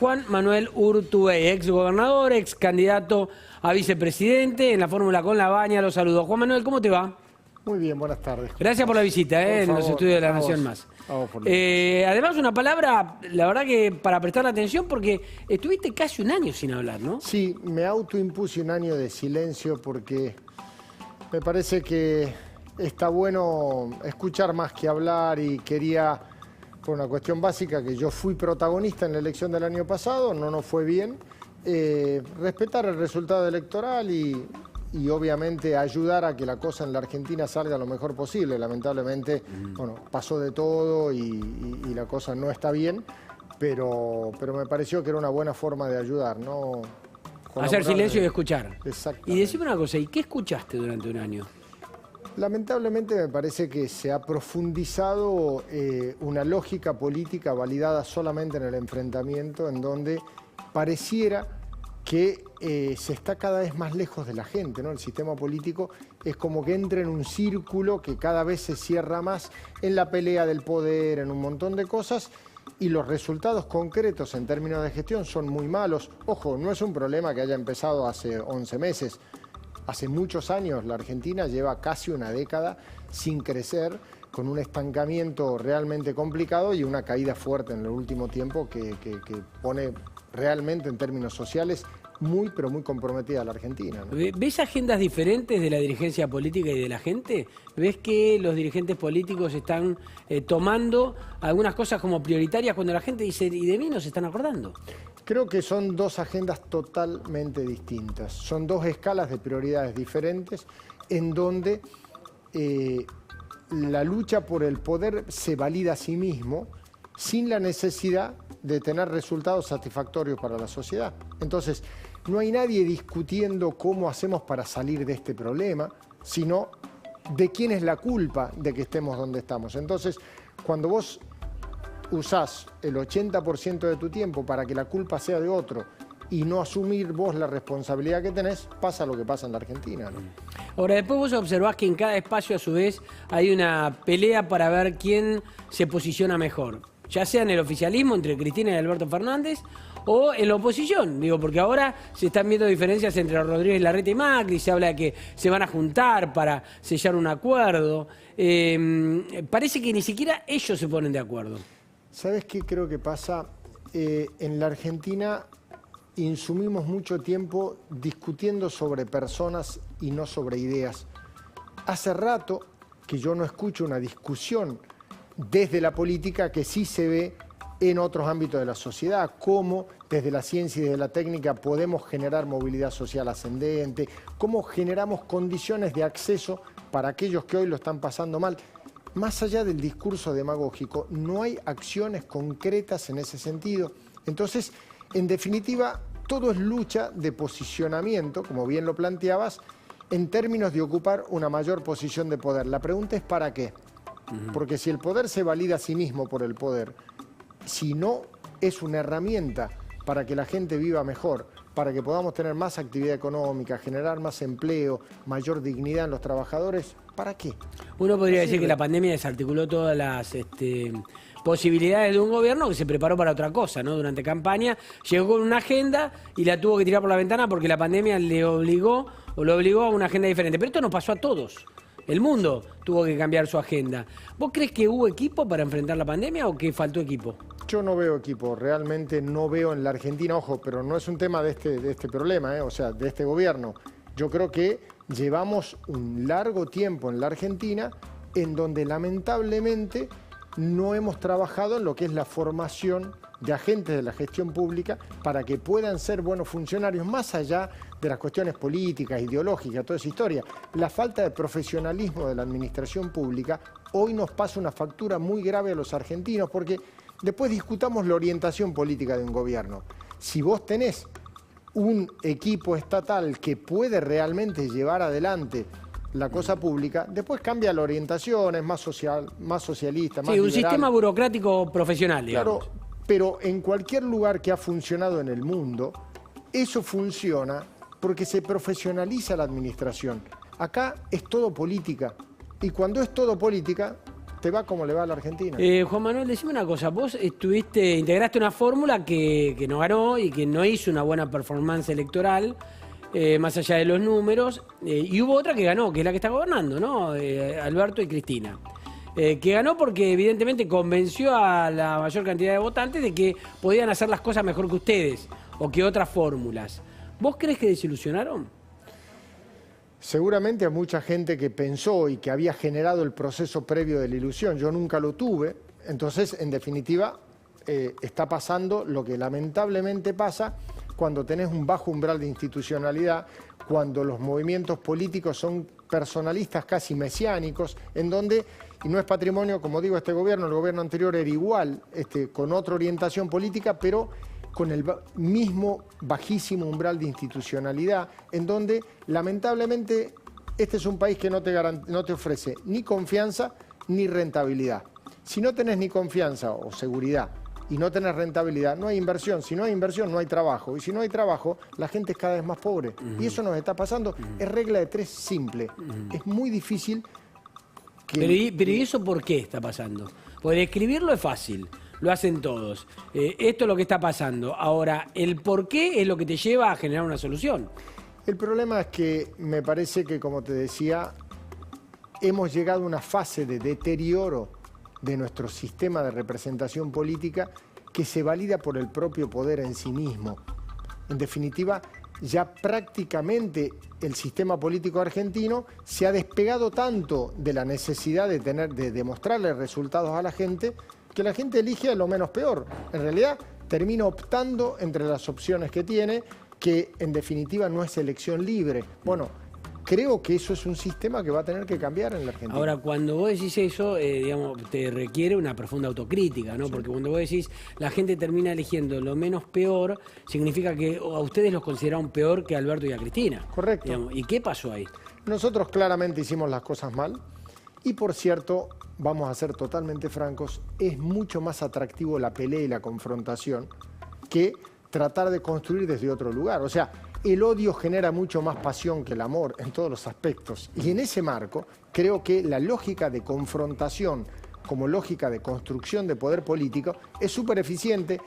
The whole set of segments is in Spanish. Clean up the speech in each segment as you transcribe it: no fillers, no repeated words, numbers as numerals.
Juan Manuel Urtubey, ex gobernador, ex candidato a vicepresidente en la fórmula con La Baña. Los saludo. Juan Manuel, ¿cómo te va? Muy bien, buenas tardes. Gracias por la visita en los estudios de La Nación Más. Además, una palabra, la verdad que para prestar atención, porque estuviste casi un año sin hablar, ¿no? Sí, me autoimpuse un año de silencio porque me parece que está bueno escuchar más que hablar y quería, por una cuestión básica, que yo fui protagonista en la elección del año pasado, no nos fue bien, respetar el resultado electoral y obviamente ayudar a que la cosa en la Argentina salga lo mejor posible. Lamentablemente, bueno, pasó de todo y la cosa no está bien, pero me pareció que era una buena forma de ayudar, ¿no? Hacer silencio y escuchar. Exactamente. Y decime una cosa, ¿y qué escuchaste durante un año? Lamentablemente me parece que se ha profundizado una lógica política validada solamente en el enfrentamiento, en donde pareciera que se está cada vez más lejos de la gente, ¿no? El sistema político es como que entra en un círculo que cada vez se cierra más en la pelea del poder, en un montón de cosas, y los resultados concretos en términos de gestión son muy malos. Ojo, no es un problema que haya empezado hace 11 meses. Hace muchos años la Argentina lleva casi una década sin crecer, con un estancamiento realmente complicado y una caída fuerte en el último tiempo que pone realmente en términos sociales muy, pero muy comprometida a la Argentina, ¿no? ¿Ves agendas diferentes de la dirigencia política y de la gente? ¿Ves que los dirigentes políticos están tomando algunas cosas como prioritarias cuando la gente dice, ¿y de mí no se están acordando? Creo que son dos agendas totalmente distintas. Son dos escalas de prioridades diferentes en donde la lucha por el poder se valida a sí mismo sin la necesidad de tener resultados satisfactorios para la sociedad. Entonces, no hay nadie discutiendo cómo hacemos para salir de este problema, sino de quién es la culpa de que estemos donde estamos. Entonces, cuando vos usás el 80% de tu tiempo para que la culpa sea de otro y no asumir vos la responsabilidad que tenés, pasa lo que pasa en la Argentina, ¿no? Ahora, después vos observás que en cada espacio, a su vez, hay una pelea para ver quién se posiciona mejor. Ya sea en el oficialismo entre Cristina y Alberto Fernández o en la oposición, digo, porque ahora se están viendo diferencias entre Rodríguez Larreta y Macri, se habla de que se van a juntar para sellar un acuerdo. Parece que ni siquiera ellos se ponen de acuerdo. ¿Sabes qué creo que pasa? En la Argentina insumimos mucho tiempo discutiendo sobre personas y no sobre ideas. Hace rato que yo no escucho una discusión desde la política que sí se ve en otros ámbitos de la sociedad, cómo desde la ciencia y desde la técnica podemos generar movilidad social ascendente, cómo generamos condiciones de acceso para aquellos que hoy lo están pasando mal. Más allá del discurso demagógico, no hay acciones concretas en ese sentido. Entonces, en definitiva, todo es lucha de posicionamiento, como bien lo planteabas, en términos de ocupar una mayor posición de poder. La pregunta es ¿para qué? Porque si el poder se valida a sí mismo por el poder, si no es una herramienta para que la gente viva mejor, para que podamos tener más actividad económica, generar más empleo, mayor dignidad en los trabajadores, ¿para qué? Uno podría decir que la pandemia desarticuló todas las posibilidades de un gobierno que se preparó para otra cosa, ¿no? Durante campaña llegó con una agenda y la tuvo que tirar por la ventana porque la pandemia le obligó o lo obligó a una agenda diferente. Pero esto nos pasó a todos. El mundo tuvo que cambiar su agenda. ¿Vos crees que hubo equipo para enfrentar la pandemia o que faltó equipo? Yo no veo equipo, realmente no veo en la Argentina, ojo, pero no es un tema de este problema, o sea, de este gobierno. Yo creo que llevamos un largo tiempo en la Argentina en donde lamentablemente no hemos trabajado en lo que es la formación de agentes de la gestión pública para que puedan ser buenos funcionarios, más allá de las cuestiones políticas, ideológicas, toda esa historia. La falta de profesionalismo de la administración pública hoy nos pasa una factura muy grave a los argentinos, porque después discutamos la orientación política de un gobierno. Si vos tenés un equipo estatal que puede realmente llevar adelante la cosa pública, después cambia la orientación, es más social, más socialista, más liberal. Sí, un sistema burocrático profesional, digamos. Claro, pero en cualquier lugar que ha funcionado en el mundo, eso funciona porque se profesionaliza la administración. Acá es todo política, y cuando es todo política, te va como le va a la Argentina. Juan Manuel, decime una cosa. Vos integraste una fórmula que no ganó y que no hizo una buena performance electoral, más allá de los números, y hubo otra que ganó, que es la que está gobernando, ¿no? Alberto y Cristina. Que ganó porque evidentemente convenció a la mayor cantidad de votantes de que podían hacer las cosas mejor que ustedes o que otras fórmulas. ¿Vos crees que desilusionaron? Seguramente a mucha gente que pensó y que había generado el proceso previo de la ilusión. Yo nunca lo tuve. Entonces, en definitiva, está pasando lo que lamentablemente pasa cuando tenés un bajo umbral de institucionalidad, cuando los movimientos políticos son personalistas casi mesiánicos, en donde, y no es patrimonio, como digo, este gobierno, el gobierno anterior era igual, con otra orientación política, pero con el mismo bajísimo umbral de institucionalidad, en donde lamentablemente este es un país que no te ofrece ni confianza ni rentabilidad. Si no tenés ni confianza o seguridad y no tenés rentabilidad, no hay inversión. Si no hay inversión, no hay trabajo. Y si no hay trabajo, la gente es cada vez más pobre. Y eso nos está pasando. Es regla de tres simple. Es muy difícil que... Pero ¿y eso por qué está pasando? Porque describirlo es fácil. Lo hacen todos. Esto es lo que está pasando. Ahora, el por qué es lo que te lleva a generar una solución. El problema es que me parece que, como te decía, hemos llegado a una fase de deterioro de nuestro sistema de representación política que se valida por el propio poder en sí mismo. En definitiva, ya prácticamente el sistema político argentino se ha despegado tanto de la necesidad de demostrarle resultados a la gente, que la gente elige a lo menos peor. En realidad, termina optando entre las opciones que tiene, que en definitiva no es elección libre. Bueno, creo que eso es un sistema que va a tener que cambiar en la Argentina. Ahora, cuando vos decís eso, digamos, te requiere una profunda autocrítica, ¿no? Sí. Porque cuando vos decís la gente termina eligiendo lo menos peor, significa que a ustedes los consideraron peor que a Alberto y a Cristina. Correcto. Digamos, ¿y qué pasó ahí? Nosotros claramente hicimos las cosas mal. Y por cierto, vamos a ser totalmente francos, es mucho más atractivo la pelea y la confrontación que tratar de construir desde otro lugar. O sea, el odio genera mucho más pasión que el amor en todos los aspectos. Y en ese marco, creo que la lógica de confrontación como lógica de construcción de poder político es súper eficiente,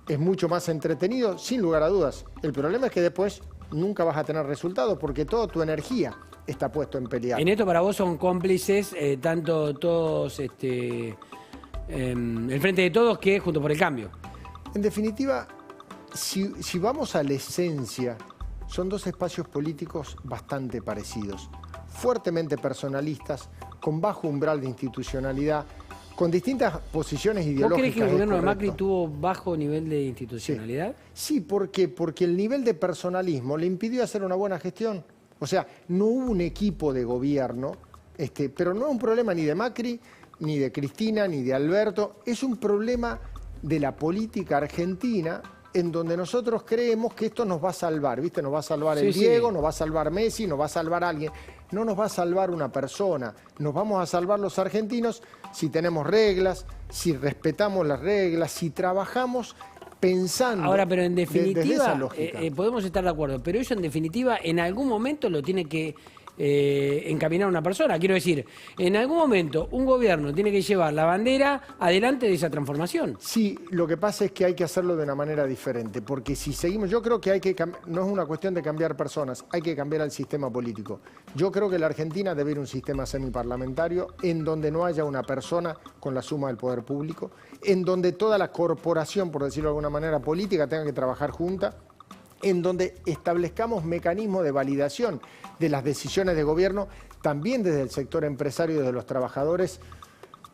es mucho más entretenido, sin lugar a dudas. El problema es que después nunca vas a tener resultados porque toda tu energía está puesto en pelear. En esto para vos son cómplices tanto todos, el Frente de Todos que Juntos por el Cambio. En definitiva, si vamos a la esencia, son dos espacios políticos bastante parecidos, fuertemente personalistas, con bajo umbral de institucionalidad, con distintas posiciones ideológicas. ¿Vos crees que el gobierno de Macri tuvo bajo nivel de institucionalidad? Sí, porque el nivel de personalismo le impidió hacer una buena gestión. O sea, no hubo un equipo de gobierno, pero no es un problema ni de Macri, ni de Cristina, ni de Alberto. Es un problema de la política argentina en donde nosotros creemos que esto nos va a salvar, ¿viste? Nos va a salvar el Diego, nos va a salvar Messi, nos va a salvar alguien. No nos va a salvar una persona, nos vamos a salvar los argentinos si tenemos reglas, si respetamos las reglas, si trabajamos pensando. Ahora, pero en definitiva, desde esa lógica. Podemos estar de acuerdo, pero eso en definitiva en algún momento lo tiene que encaminar una persona. Quiero decir, en algún momento un gobierno tiene que llevar la bandera adelante de esa transformación. Sí, lo que pasa es que hay que hacerlo de una manera diferente, porque si seguimos, yo creo que no es una cuestión de cambiar personas, hay que cambiar el sistema político. Yo creo que la Argentina debe ir a un sistema semiparlamentario en donde no haya una persona con la suma del poder público, en donde toda la corporación, por decirlo de alguna manera, política tenga que trabajar junta, en donde establezcamos mecanismos de validación de las decisiones de gobierno, también desde el sector empresario y desde los trabajadores.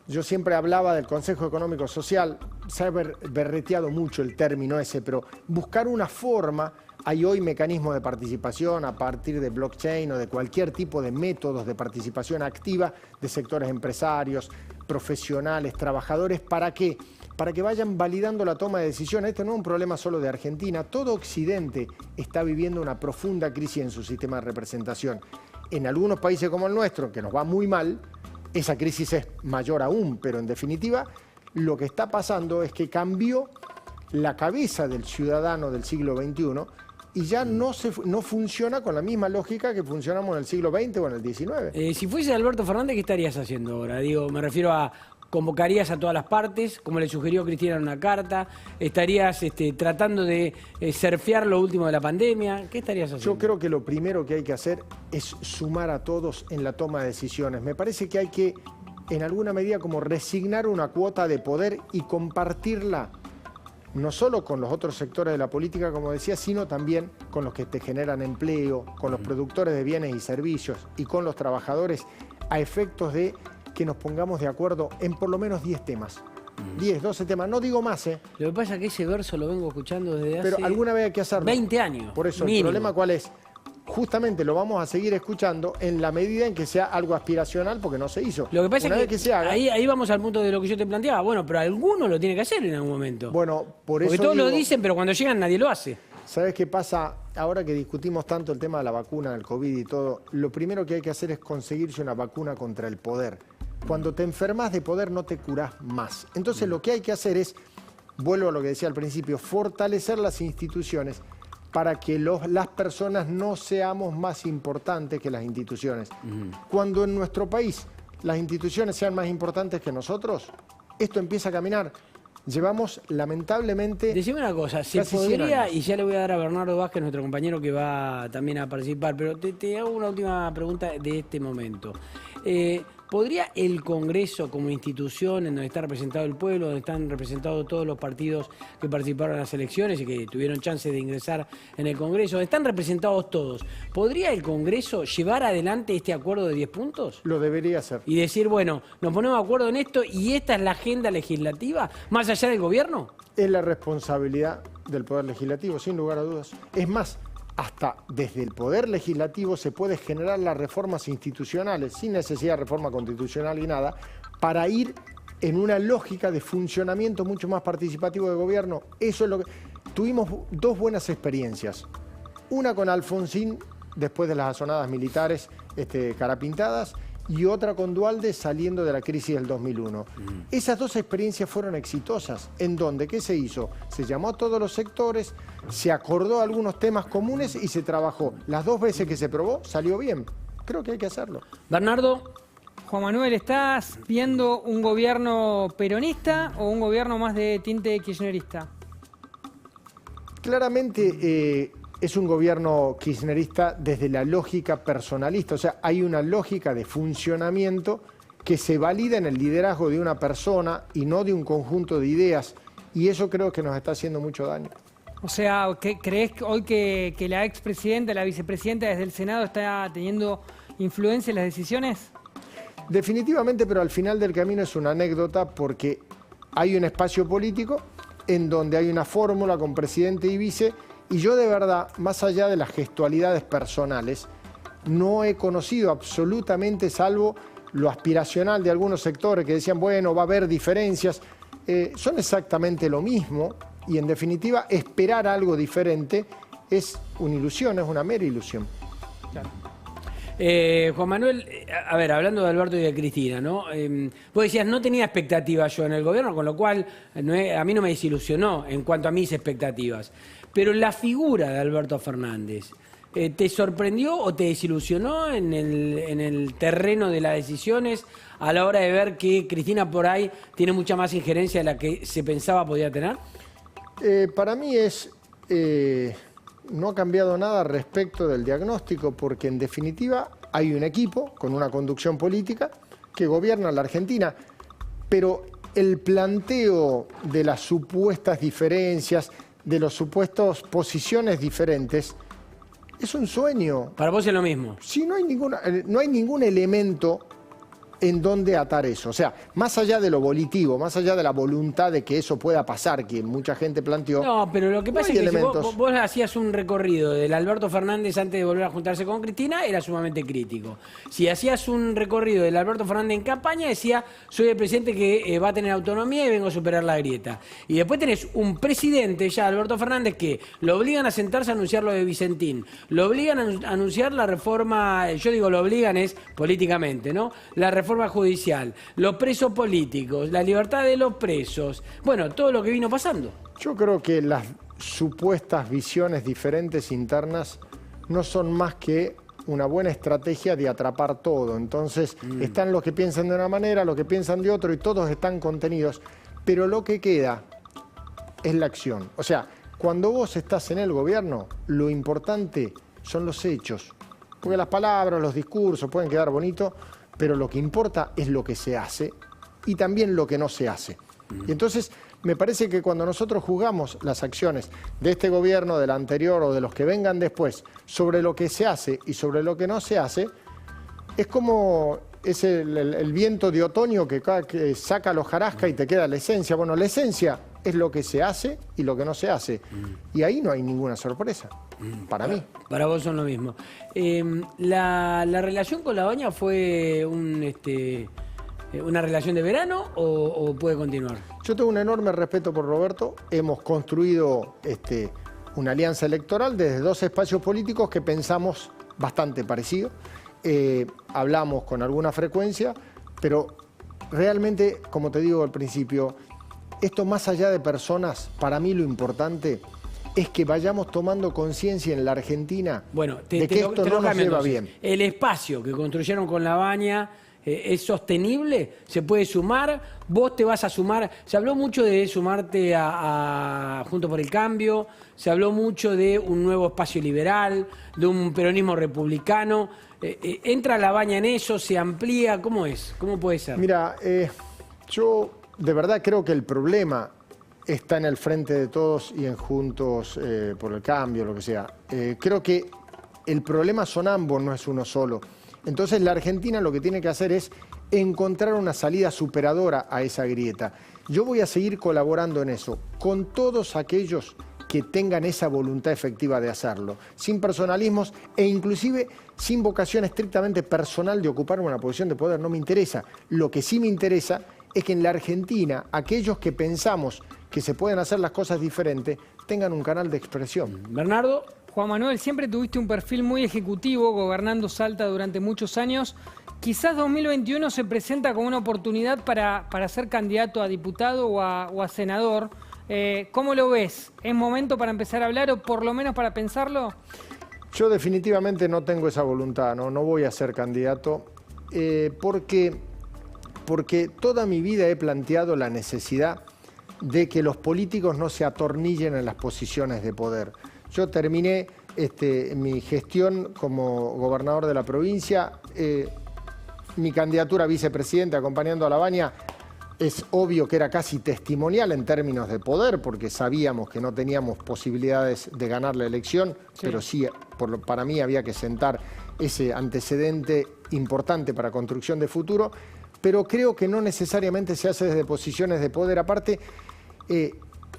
Yo siempre hablaba del Consejo Económico Social, se ha berreteado mucho el término ese, pero buscar una forma, hay hoy mecanismos de participación a partir de blockchain o de cualquier tipo de métodos de participación activa de sectores empresarios, profesionales, trabajadores, ¿para qué? Para que vayan validando la toma de decisiones. Este no es un problema solo de Argentina. Todo Occidente está viviendo una profunda crisis en su sistema de representación. En algunos países como el nuestro, que nos va muy mal, esa crisis es mayor aún, pero en definitiva lo que está pasando es que cambió la cabeza del ciudadano del siglo XXI y ya no funciona con la misma lógica que funcionamos en el siglo XX o en el XIX. Si fuese Alberto Fernández, ¿qué estarías haciendo ahora? Digo, me refiero a, ¿convocarías a todas las partes, como le sugirió Cristina en una carta? ¿Estarías tratando de surfear lo último de la pandemia? ¿Qué estarías haciendo? Yo creo que lo primero que hay que hacer es sumar a todos en la toma de decisiones. Me parece que hay que, en alguna medida, como resignar una cuota de poder y compartirla no solo con los otros sectores de la política, como decía, sino también con los que te generan empleo, con los productores de bienes y servicios y con los trabajadores, a efectos de que nos pongamos de acuerdo en por lo menos 10 temas. 10, 12 temas, no digo más, ¿eh? Lo que pasa es que ese verso lo vengo escuchando desde hace Pero alguna vez hay que hacerlo. 20 años. Por eso, mínimo. ¿El problema cuál es? Justamente lo vamos a seguir escuchando en la medida en que sea algo aspiracional, porque no se hizo. Lo que pasa Una es vez que se haga, ahí vamos al punto de lo que yo te planteaba. Bueno, pero alguno lo tiene que hacer en algún momento. bueno, por eso Porque todos lo digo, dicen, pero cuando llegan nadie lo hace. ¿sabes qué pasa? Ahora que discutimos tanto el tema de la vacuna, del COVID y todo, lo primero que hay que hacer es conseguirse una vacuna contra el poder. Cuando te enfermas de poder no te curás más. Entonces lo que hay que hacer es, vuelvo a lo que decía al principio, fortalecer las instituciones para que las personas no seamos más importantes que las instituciones. Cuando en nuestro país las instituciones sean más importantes que nosotros, esto empieza a caminar. Llevamos, lamentablemente... Decime una cosa, ¿se casi 100 podría, años. y ya le voy a dar a Bernardo Vázquez, nuestro compañero que va también a participar, pero te hago una última pregunta de este momento. ¿Podría el Congreso como institución en donde está representado el pueblo, donde están representados todos los partidos que participaron en las elecciones y que tuvieron chance de ingresar en el Congreso, donde están representados todos, ¿podría el Congreso llevar adelante este acuerdo de 10 puntos? Lo debería hacer. Y decir, bueno, nos ponemos de acuerdo en esto y esta es la agenda legislativa, más allá del gobierno. Es la responsabilidad del Poder Legislativo, sin lugar a dudas. Es más, hasta desde el Poder Legislativo se puede generar las reformas institucionales, sin necesidad de reforma constitucional y nada, para ir en una lógica de funcionamiento mucho más participativo de gobierno. Eso es lo que... Tuvimos dos buenas experiencias. Una con Alfonsín, después de las azonadas militares carapintadas, y otra con Duhalde saliendo de la crisis del 2001. Esas dos experiencias fueron exitosas. ¿En dónde? ¿Qué se hizo? Se llamó a todos los sectores, se acordó algunos temas comunes y se trabajó. Las dos veces que se probó, salió bien. Creo que hay que hacerlo. Bernardo. Juan Manuel, ¿estás viendo un gobierno peronista o un gobierno más de tinte kirchnerista? Claramente es un gobierno kirchnerista desde la lógica personalista, o sea, hay una lógica de funcionamiento que se valida en el liderazgo de una persona y no de un conjunto de ideas, y eso creo que nos está haciendo mucho daño. O sea, ¿crees hoy que la expresidenta, la vicepresidenta desde el Senado está teniendo influencia en las decisiones? Definitivamente, pero al final del camino es una anécdota porque hay un espacio político en donde hay una fórmula con presidente y vice. Y yo de verdad, más allá de las gestualidades personales, no he conocido absolutamente, salvo lo aspiracional de algunos sectores que decían, bueno, va a haber diferencias. Son exactamente lo mismo y en definitiva esperar algo diferente es una ilusión, es una mera ilusión. Claro. Juan Manuel, a ver, hablando de Alberto y de Cristina, ¿no? Vos decías, no tenía expectativas yo en el gobierno, con lo cual a mí no me desilusionó en cuanto a mis expectativas. Pero la figura de Alberto Fernández, ¿te sorprendió o te desilusionó en el terreno de las decisiones a la hora de ver que Cristina por ahí tiene mucha más injerencia de la que se pensaba podía tener? Para mí no ha cambiado nada respecto del diagnóstico, porque en definitiva hay un equipo con una conducción política que gobierna la Argentina, pero el planteo de las supuestas diferencias, de los supuestos posiciones diferentes, es un sueño. Para vos es lo mismo. Sí, no hay ningún elemento en donde atar eso. O sea, más allá de lo volitivo, más allá de la voluntad de que eso pueda pasar, que mucha gente planteó. No, pero lo que pasa es que si vos hacías un recorrido del Alberto Fernández antes de volver a juntarse con Cristina, era sumamente crítico. Si hacías un recorrido del Alberto Fernández en campaña, decía, soy el presidente que va a tener autonomía y vengo a superar la grieta. Y después tenés un presidente ya, Alberto Fernández, que lo obligan a sentarse a anunciar lo de Vicentín, lo obligan a anunciar la reforma, yo digo lo obligan es políticamente, ¿no? La reforma judicial, los presos políticos, la libertad de los presos, bueno, todo lo que vino pasando. Yo creo que supuestas visiones diferentes internas no son más que una buena estrategia de atrapar todo. Entonces están los que piensan de una manera, los que piensan de otro y todos están contenidos, pero lo que queda es la acción. O sea, cuando vos estás en el gobierno, lo importante son los hechos. Porque las palabras, los discursos pueden quedar bonitos, pero lo que importa es lo que se hace y también lo que no se hace. Y entonces me parece que cuando nosotros juzgamos las acciones de este gobierno, del anterior o de los que vengan después, sobre lo que se hace y sobre lo que no se hace, es como es el viento de otoño que saca la hojarasca y te queda la esencia. Bueno, la esencia es lo que se hace y lo que no se hace. Y ahí no hay ninguna sorpresa, para mí. Para vos son lo mismo. ¿La relación con Labaña fue una relación de verano o puede continuar? Yo tengo un enorme respeto por Roberto. Hemos construido una alianza electoral desde dos espacios políticos que pensamos bastante parecido. Hablamos con alguna frecuencia, pero realmente, como te digo al principio, esto más allá de personas, para mí lo importante es que vayamos tomando conciencia en la Argentina de que esto no nos lleva bien. El espacio que construyeron con Labaña es sostenible, se puede sumar, vos te vas a sumar. Se habló mucho de sumarte a Juntos por el Cambio, se habló mucho de un nuevo espacio liberal, de un peronismo republicano. ¿Entra Labaña en eso? ¿Se amplía? ¿Cómo es? ¿Cómo puede ser? Mira, yo de verdad creo que el problema está en el frente de todos y en Juntos por el Cambio, lo que sea. Creo que el problema son ambos, no es uno solo. Entonces la Argentina lo que tiene que hacer es encontrar una salida superadora a esa grieta. Yo voy a seguir colaborando en eso, con todos aquellos que tengan esa voluntad efectiva de hacerlo, sin personalismos e inclusive sin vocación estrictamente personal de ocupar una posición de poder. No me interesa. Lo que sí me interesa es que en la Argentina aquellos que pensamos que se pueden hacer las cosas diferentes tengan un canal de expresión. Bernardo. Juan Manuel, siempre tuviste un perfil muy ejecutivo, gobernando Salta durante muchos años. Quizás 2021 se presenta como una oportunidad para ser candidato a diputado o a senador. ¿Cómo lo ves? ¿Es momento para empezar a hablar o por lo menos para pensarlo? Yo definitivamente no tengo esa voluntad, no voy a ser candidato, porque toda mi vida he planteado la necesidad de que los políticos no se atornillen en las posiciones de poder. Yo terminé mi gestión como gobernador de la provincia, mi candidatura a vicepresidente acompañando a Labaña es obvio que era casi testimonial en términos de poder, porque sabíamos que no teníamos posibilidades de ganar la elección, pero sí, para mí había que sentar ese antecedente importante para construcción de futuro, pero creo que no necesariamente se hace desde posiciones de poder. Aparte,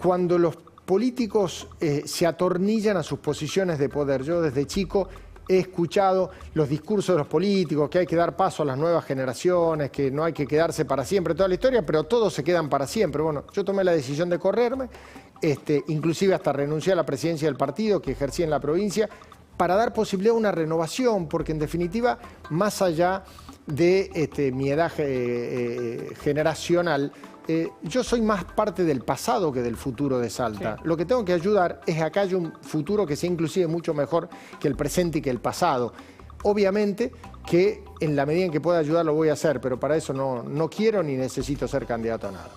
cuando los políticos se atornillan a sus posiciones de poder. Yo desde chico he escuchado los discursos de los políticos, que hay que dar paso a las nuevas generaciones, que no hay que quedarse para siempre toda la historia, pero todos se quedan para siempre. Bueno, yo tomé la decisión de correrme, inclusive hasta renuncié a la presidencia del partido que ejercí en la provincia, para dar posibilidad a una renovación, porque en definitiva, más allá de mi edad generacional, yo soy más parte del pasado que del futuro de Salta. Sí. Lo que tengo que ayudar es a que haya un futuro que sea inclusive mucho mejor que el presente y que el pasado. Obviamente que en la medida en que pueda ayudar lo voy a hacer, pero para eso no quiero ni necesito ser candidato a nada.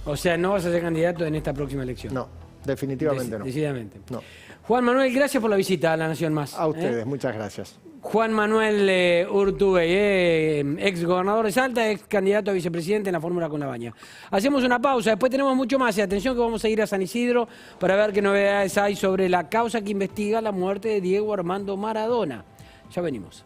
O sea, ¿no vas a ser candidato en esta próxima elección? No, definitivamente no. Decididamente. No. Juan Manuel, gracias por la visita a La Nación Más. A ustedes, muchas gracias. Juan Manuel Urtubey, ex gobernador de Salta, ex candidato a vicepresidente en la fórmula con Labaña. Hacemos una pausa, después tenemos mucho más. Y atención que vamos a ir a San Isidro para ver qué novedades hay sobre la causa que investiga la muerte de Diego Armando Maradona. Ya venimos.